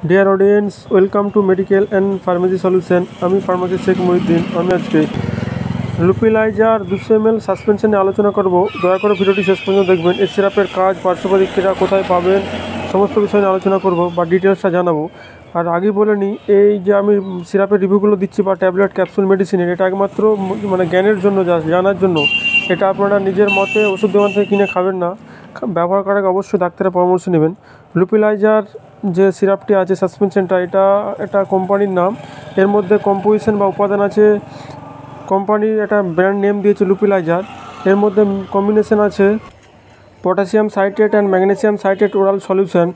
Dear audience, welcome to medical and pharmacy solution. আমি pharmacy Sheikh Mohiuddin. আমি আজকে লুপিলাইজার 200 ml সাসপেনশন নিয়ে আলোচনা করব। দয়া করে ভিডিওটি শেষ পর্যন্ত দেখবেন। এই সিরাপের কাজ, পার্শ্বপ্রতিক্রিয়া, কোথায় পাবেন, সমস্ত বিষয় নিয়ে আলোচনা করব বা ডিটেলসটা জানাবো। আর আগে বলে নিই, এই যে আমি সিরাপের রিভিউগুলো দিচ্ছি বা ট্যাবলেট, ক্যাপসুল, মেডিসিনের, এটা একমাত্র জ্ঞানের জন্য, জানার জন্য। এটা আপনারা নিজের মতে ওষুধ দোকান থেকে কিনে খাবেন না। ব্যবহার করার আগে অবশ্যই ডাক্তারের পরামর্শ নেবেন। লুপিলাইজার যে সিরাপটি আছে, সাসপেনশনটা, এটা কোম্পানির নাম। এর মধ্যে কম্পোজিশন বা উপাদান আছে, কোম্পানির একটা ব্র্যান্ড নেম দিয়েছে লুপিলাইজার। এর মধ্যে কম্বিনেশন আছে potassium citrate and magnesium citrate oral solution.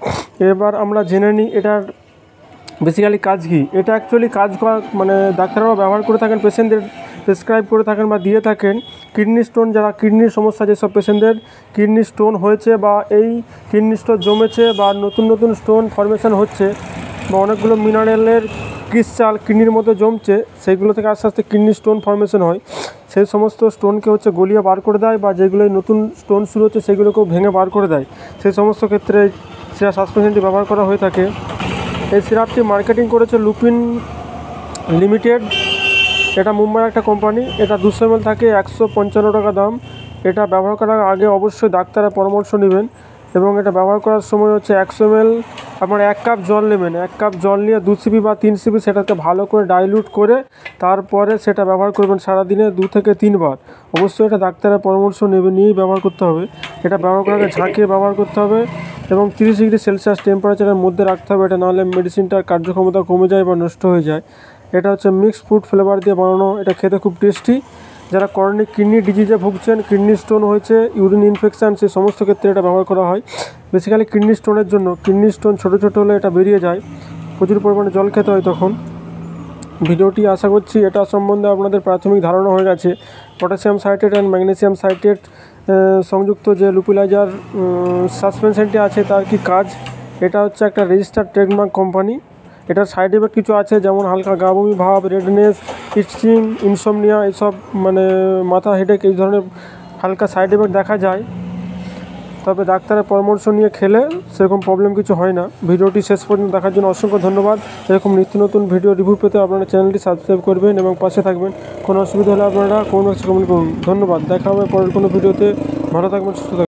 এবার আমরা জেনে নিই এটার বেসিক্যালি কাজ কী। এটা অ্যাকচুয়ালি কাজ করা ডাক্তাররা ব্যবহার করে থাকেন, পেশেন্টদের প্রেসক্রাইব করে থাকেন বা দিয়ে থাকেন। কিডনি স্টোন, যারা কিডনির সমস্যা, যেসব পেশেন্টদের কিডনি স্টোন হয়েছে বা এই কিডনি স্টোন জমেছে বা নতুন নতুন স্টোন ফর্মেশন হচ্ছে বা অনেকগুলো মিনারেলের ক্রিস্টাল কিডনির মধ্যে জমছে, সেইগুলো থেকে আস্তে আস্তে কিডনি স্টোন ফর্মেশন হয়। সেই সমস্ত স্টোনকে গলিয়ে বার করে দেয়, বা যেগুলোই নতুন স্টোন শুরু হচ্ছে সেগুলোকেও ভেঙে বার করে দেয়। সেই সমস্ত ক্ষেত্রে সিরাপ সাসপেনশনটি ব্যবহার করা হয়ে থাকে। এই সিরাপটি মার্কেটিং করেছে লুপিন লিমিটেড। এটা মুম্বাইয়ের একটা কোম্পানি। এটা 200 ml থাকে, 155 টাকা দাম। এটা ব্যবহার করার আগে অবশ্যই ডাক্তারের পরামর্শ নেবেন। এবং এটা ব্যবহার করার সময় 100 ml আপনার 1 কাপ জল নেবেন। 1 কাপ জল নিয়ে 2 সিপি বা 3 সিপি সেটাকে ভালো করে ডাইলিউট করে তারপরে সেটা ব্যবহার করবেন সারাদিনে 2 থেকে 3 বার। অবশ্যই এটা ডাক্তারের পরামর্শ নিয়েই ব্যবহার করতে হবে। এটা ব্যবহার করার আগে ঝাঁকিয়ে ব্যবহার করতে হবে এবং 30 ডিগ্রি সেলসিয়াস টেম্পারেচারের মধ্যে রাখতে হবে। এটা নাহলে মেডিসিনটার কার্যক্ষমতা কমে যায় বা নষ্ট হয়ে যায়। এটা মিক্সড ফ্রুট ফ্লেভার দিয়ে বানানো। এটা খেতে খুব টেস্টি। যারা ক্রনিক কিডনি ডিজিজে ভুগছেন, কিডনি স্টোন হয়েছে, ইউরিন ইনফেকশান, সেই সমস্ত ক্ষেত্রে এটা ব্যবহার করা হয়। বেসিক্যালি কিডনি স্টোনের জন্য। কিডনি স্টোন ছোটো ছোটো হলে এটা বেরিয়ে যায়, প্রচুর পরিমাণে জল খেতে হয় তখন। ভিডিওটি আশা করছি এটা সম্বন্ধে আপনাদের প্রাথমিক ধারণা হয়ে গেছে। Potassium citrate and magnesium citrate সংযুক্ত যে লুপিলাইজার সাসপেনশনটি আছে, তার কি কাজ। এটা একটা রেজিস্টার্ড ট্রেডমার্ক কোম্পানি। এটার সাইড এফেক্ট কিছু আছে, যেমন হালকা গা বমি ভাব, রেডনেস, ইচিং, ইনসোমনিয়া, এইসব মাথা হেডেক, এই ধরনের হালকা সাইড এফেক্ট দেখা যায়। তবে ডাক্তারের পরামর্শ নিয়ে খেলে সেরকম প্রবলেম কিছু হয় না। ভিডিওটি শেষ পর্যন্ত দেখার জন্য অসংখ্য ধন্যবাদ। এরকম নিত্য নতুন ভিডিও রিভিউ পেতে আপনারা চ্যানেলটি সাবস্ক্রাইব করবেন এবং পাশে থাকবেন। কোনো অসুবিধা হলে আপনারা কমেন্ট বক্সে কমেন্ট করুন। ধন্যবাদ। দেখা হবে পরের কোনো ভিডিওতে। ভালো থাকবেন, সুস্থ থাকবেন।